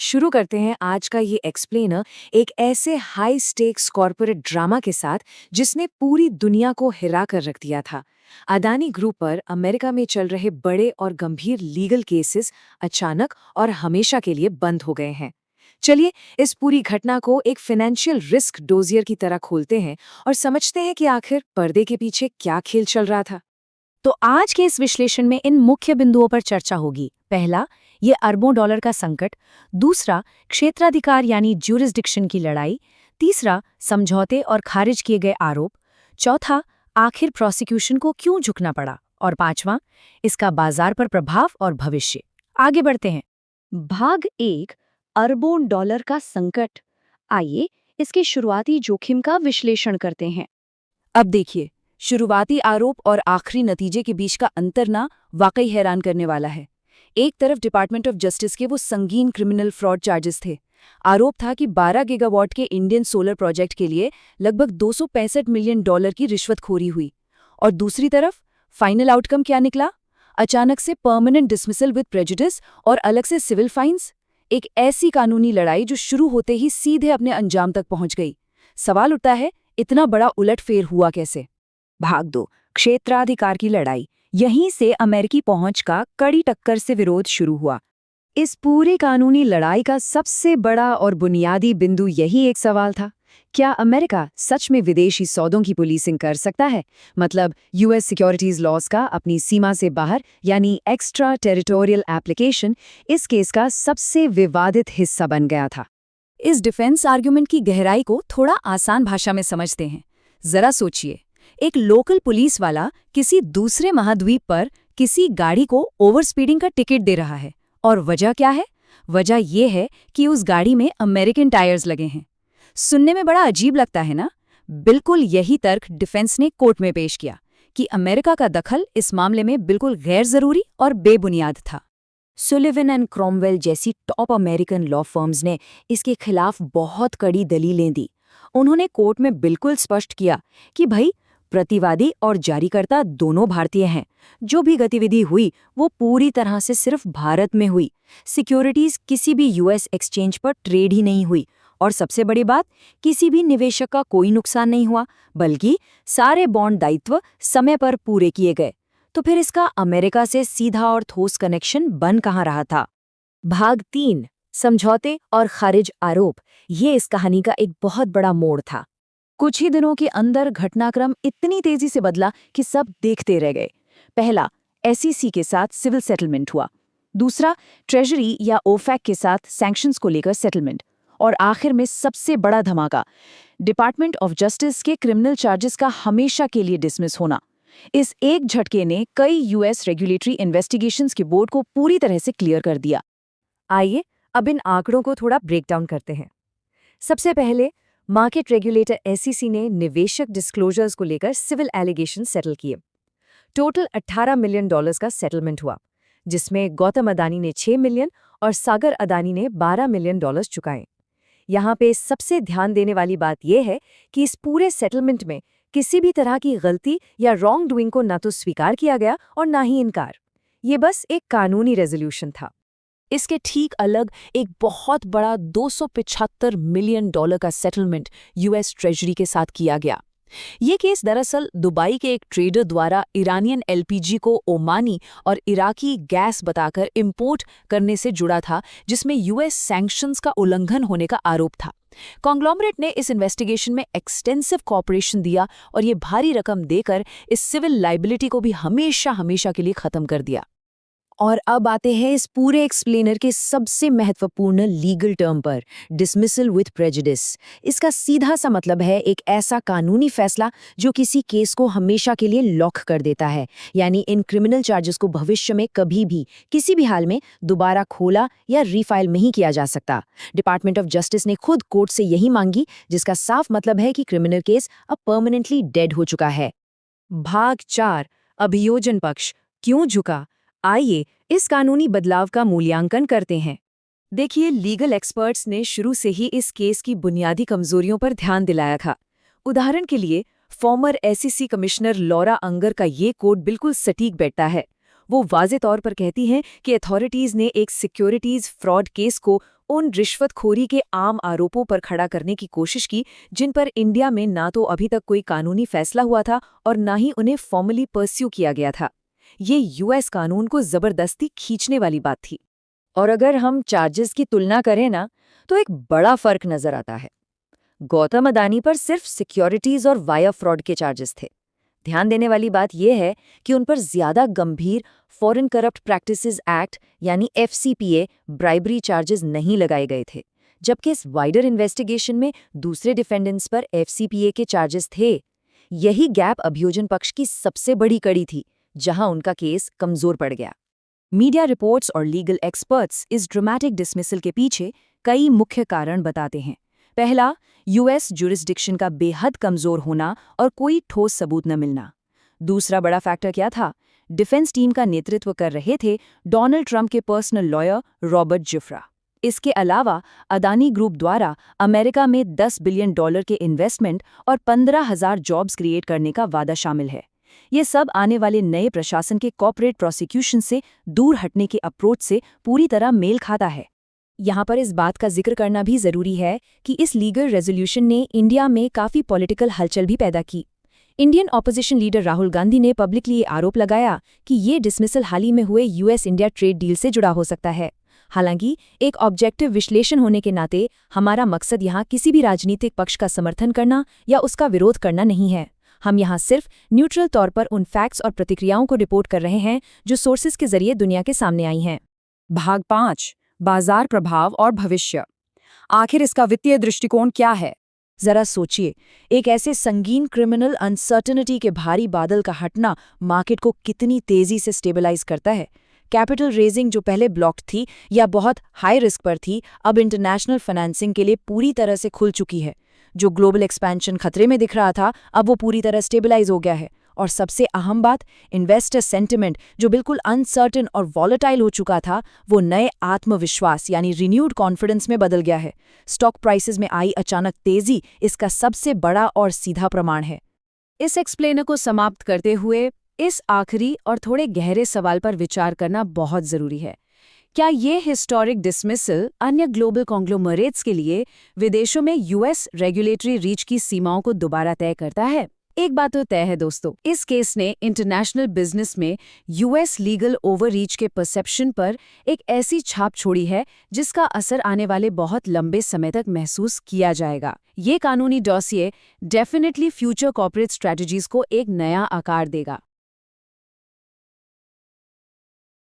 शुरू करते हैं आज का ये एक्सप्लेनर एक ऐसे हाई स्टेक्स कॉरपोरेट ड्रामा के साथ जिसने पूरी दुनिया को हिला कर रख दिया था। अदानी ग्रुप पर अमेरिका में चल रहे बड़े और गंभीर लीगल केसेस अचानक और हमेशा के लिए बंद हो गए हैं। चलिए इस पूरी घटना को एक फाइनेंशियल रिस्क डोजियर की तरह खोलते हैं और समझते हैं कि आखिर पर्दे के पीछे क्या खेल चल रहा था। तो आज के इस विश्लेषण में इन मुख्य बिंदुओं पर चर्चा होगी। पहला, ये अरबों डॉलर का संकट। दूसरा, क्षेत्राधिकार यानी ज्यूरिसडिक्शन की लड़ाई। तीसरा, समझौते और खारिज किए गए आरोप। चौथा, आखिर प्रोसिक्यूशन को क्यों झुकना पड़ा। और पांचवां, इसका बाजार पर प्रभाव और भविष्य। आगे बढ़ते हैं। भाग 1, अरबों डॉलर का संकट। आइए इसके शुरुआती जोखिम का विश्लेषण करते हैं। अब देखिए, शुरुआती आरोप और आखिरी नतीजे के बीच का अंतर ना वाकई हैरान करने वाला है। एक तरफ डिपार्टमेंट ऑफ जस्टिस के वो संगीन क्रिमिनल फ्रॉड चार्जेस थे। आरोप था कि 12 गीगावाट के इंडियन सोलर प्रोजेक्ट के लिए लगभग $265 मिलियन की रिश्वतखोरी हुई। और दूसरी तरफ फाइनल आउटकम क्या निकला? अचानक से परमानेंट डिसमिसल विद प्रेजुडिस और अलग से सिविल फाइन्स। एक ऐसी कानूनी लड़ाई जो शुरू होते ही सीधे अपने अंजाम तक पहुंच गई। सवाल उठता है, इतना बड़ा उलटफेर हुआ कैसे? भाग 2, क्षेत्राधिकार की लड़ाई। यहीं से अमेरिकी पहुंच का कड़ी टक्कर से विरोध शुरू हुआ। इस पूरी कानूनी लड़ाई का सबसे बड़ा और बुनियादी बिंदु यही एक सवाल था, क्या अमेरिका सच में विदेशी सौदों की पुलिसिंग कर सकता है? मतलब यूएस सिक्योरिटीज लॉज का अपनी सीमा से बाहर यानी एक्स्ट्रा टेरिटोरियल एप्लीकेशन इस केस का सबसे विवादित हिस्सा बन गया था। इस डिफेंस आर्ग्यूमेंट की गहराई को थोड़ा आसान भाषा में समझते हैं। जरा सोचिए, एक लोकल पुलिस वाला किसी दूसरे महाद्वीप पर किसी गाड़ी को ओवर स्पीडिंग का टिकट दे रहा है, और वजह क्या है? वजह यह है कि उस गाड़ी में अमेरिकन टायर्स लगे हैं। सुनने में बड़ा अजीब लगता है ना? बिल्कुल यही तर्क डिफेंस ने कोर्ट में पेश किया कि अमेरिका का दखल इस मामले में बिल्कुल गैर जरूरी और बेबुनियाद था। सुलिवन एंड क्रॉमवेल जैसी टॉप अमेरिकन लॉ फर्म्स ने इसके खिलाफ बहुत कड़ी दलीलें दी। उन्होंने कोर्ट में बिल्कुल स्पष्ट किया कि भाई, प्रतिवादी और जारीकर्ता दोनों भारतीय हैं। जो भी गतिविधि हुई वो पूरी तरह से सिर्फ भारत में हुई। सिक्योरिटीज किसी भी यूएस एक्सचेंज पर ट्रेड ही नहीं हुई। और सबसे बड़ी बात, किसी भी निवेशक का कोई नुकसान नहीं हुआ, बल्कि सारे बॉन्ड दायित्व समय पर पूरे किए गए। तो फिर इसका अमेरिका से सीधा और ठोस कनेक्शन बन कहाँ रहा था? भाग 3, समझौते और खारिज आरोप। ये इस कहानी का एक बहुत बड़ा मोड़ था। कुछ ही दिनों के अंदर घटनाक्रम इतनी तेजी से बदला कि सब देखते रह गए। पहला, एसईसी के साथ सिविल सेटलमेंट हुआ। दूसरा, ट्रेजरी या ओफैक के साथ सैंक्शंस को लेकर सेटलमेंट। और आखिर में सबसे बड़ा धमाका, डिपार्टमेंट ऑफ जस्टिस के क्रिमिनल चार्जेस का हमेशा के लिए डिसमिस होना। इस एक झटके ने कई यूएस रेगुलेटरी इन्वेस्टिगेशंस के बोर्ड को पूरी तरह से क्लियर कर दिया। आइए अब इन आंकड़ों को थोड़ा ब्रेकडाउन करते हैं। सबसे पहले मार्केट रेगुलेटर एसईसी ने निवेशक डिस्क्लोजर्स को लेकर सिविल एलिगेशन सेटल किए। टोटल $18 मिलियन का सेटलमेंट हुआ, जिसमें गौतम अदानी ने 6 मिलियन और सागर अदानी ने $12 मिलियन चुकाए। यहाँ पे सबसे ध्यान देने वाली बात यह है कि इस पूरे सेटलमेंट में किसी भी तरह की गलती या रॉन्ग डूइंग को न तो स्वीकार किया गया और ना ही इनकार। ये बस एक कानूनी रेजोल्यूशन था। इसके ठीक अलग एक बहुत बड़ा $275 मिलियन का सेटलमेंट यूएस ट्रेजरी के साथ किया गया। ये केस दरअसल दुबई के एक ट्रेडर द्वारा ईरानियन एलपीजी को ओमानी और इराकी गैस बताकर इंपोर्ट करने से जुड़ा था, जिसमें यूएस सैंक्शंस का उल्लंघन होने का आरोप था। कॉन्ग्लोमरेट ने इस इन्वेस्टिगेशन में एक्सटेंसिव कोऑपरेशन दिया और ये भारी रकम देकर इस सिविल लाइबिलिटी को भी हमेशा के लिए खत्म कर दिया। और अब आते हैं इस पूरे एक्सप्लेनर के सबसे महत्वपूर्ण लीगल टर्म पर, डिसमिसल विथ प्रेजुडिस। इसका सीधा सा मतलब है एक ऐसा कानूनी फैसला जो किसी केस को हमेशा के लिए लॉक कर देता है, यानी इन क्रिमिनल चार्जेस को भविष्य में कभी भी किसी भी हाल में दोबारा खोला या रीफाइल नहीं किया जा सकता। डिपार्टमेंट ऑफ जस्टिस ने खुद कोर्ट से यही मांगी, जिसका साफ मतलब है कि क्रिमिनल केस अब परमानेंटली डेड हो चुका है। भाग 4, अभियोजन पक्ष क्यों झुका। आइए इस कानूनी बदलाव का मूल्यांकन करते हैं। देखिए, लीगल एक्सपर्ट्स ने शुरू से ही इस केस की बुनियादी कमजोरियों पर ध्यान दिलाया था। उदाहरण के लिए, फॉर्मर एसईसी कमिश्नर लॉरा अंगर का ये कोट बिल्कुल सटीक बैठता है। वो वाज़े तौर पर कहती हैं कि अथॉरिटीज़ ने एक सिक्योरिटीज़ फ्रॉड केस को उन रिश्वतखोरी के आम आरोपों पर खड़ा करने की कोशिश की जिन पर इंडिया में ना तो अभी तक कोई कानूनी फैसला हुआ था और ना ही उन्हें फॉर्मली परस्यू किया गया था। ये यूएस कानून को जबरदस्ती खींचने वाली बात थी। और अगर हम चार्जेस की तुलना करें ना, तो एक बड़ा फर्क नजर आता है। गौतम अदानी पर सिर्फ सिक्योरिटीज और वायर फ्रॉड के चार्जेस थे। ध्यान देने वाली बात यह है कि उन पर ज्यादा गंभीर फॉरेन करप्ट प्रैक्टिसेस एक्ट यानी FCPA ब्राइबरी चार्जेस नहीं लगाए गए थे, जबकि इस वाइडर इन्वेस्टिगेशन में दूसरे डिफेंडेंट्स पर FCPA के चार्जेस थे। यही गैप अभियोजन पक्ष की सबसे बड़ी कड़ी थी, जहां उनका केस कमजोर पड़ गया। मीडिया रिपोर्ट्स और लीगल एक्सपर्ट्स इस ड्रामेटिक डिसमिसल के पीछे कई मुख्य कारण बताते हैं। पहला, यूएस जुरिस्डिक्शन का बेहद कमजोर होना और कोई ठोस सबूत न मिलना। दूसरा बड़ा फैक्टर क्या था? डिफेंस टीम का नेतृत्व कर रहे थे डोनाल्ड ट्रंप के पर्सनल लॉयर रॉबर्ट जिफ्रा। इसके अलावा अदानी ग्रुप द्वारा अमेरिका में $10 बिलियन के इन्वेस्टमेंट और 15,000 जॉब्स क्रिएट करने का वादा शामिल है। ये सब आने वाले नए प्रशासन के कॉर्पोरेट प्रोसिक्यूशन से दूर हटने के अप्रोच से पूरी तरह मेल खाता है। यहाँ पर इस बात का जिक्र करना भी जरूरी है कि इस लीगल रेजोल्यूशन ने इंडिया में काफ़ी पॉलिटिकल हलचल भी पैदा की। Indian opposition leader Rahul Gandhi ने पब्लिकली ये आरोप लगाया कि ये डिसमिसल हाल ही में हुए US इंडिया ट्रेड डील से जुड़ा हो सकता है। हालांकि एक ऑब्जेक्टिव विश्लेषण होने के नाते हमारा मकसद यहाँ किसी भी राजनीतिक पक्ष का समर्थन करना या उसका विरोध करना नहीं है। हम यहाँ सिर्फ न्यूट्रल तौर पर उन फैक्ट्स और प्रतिक्रियाओं को रिपोर्ट कर रहे हैं जो सोर्सेज के जरिए दुनिया के सामने आई हैं। भाग 5, बाजार प्रभाव और भविष्य। आखिर इसका वित्तीय दृष्टिकोण क्या है? जरा सोचिए, एक ऐसे संगीन क्रिमिनल अनसर्टेनिटी के भारी बादल का हटना मार्केट को कितनी तेजी से स्टेबलाइज करता है। कैपिटल रेजिंग जो पहले ब्लॉक्ड थी या बहुत हाई रिस्क पर थी, अब इंटरनेशनल फाइनेंसिंग के लिए पूरी तरह से खुल चुकी है। जो ग्लोबल एक्सपेंशन खतरे में दिख रहा था, अब वो पूरी तरह स्टेबलाइज हो गया है। और सबसे अहम बात, इन्वेस्टर सेंटिमेंट जो बिल्कुल अनसर्टेन और वॉलेटाइल हो चुका था, वो नए आत्मविश्वास यानी रिन्यूड कॉन्फिडेंस में बदल गया है। स्टॉक प्राइसेस में आई अचानक तेजी इसका सबसे बड़ा और सीधा प्रमाण है। इस एक्सप्लेनर को समाप्त करते हुए इस आखिरी और थोड़े गहरे सवाल पर विचार करना बहुत जरूरी है। क्या ये हिस्टोरिक डिसमिसल अन्य ग्लोबल कॉन्ग्लोमरेट्स के लिए विदेशों में US रेगुलेटरी रीच की सीमाओं को दोबारा तय करता है? एक बात तो तय है दोस्तों, इस केस ने इंटरनेशनल बिजनेस में US लीगल ओवररीच के परसेप्शन पर एक ऐसी छाप छोड़ी है जिसका असर आने वाले बहुत लंबे समय तक महसूस किया जाएगा। ये कानूनी डॉसिये डेफिनेटली फ्यूचर कॉर्पोरेट स्ट्रेटजीज को एक नया आकार देगा।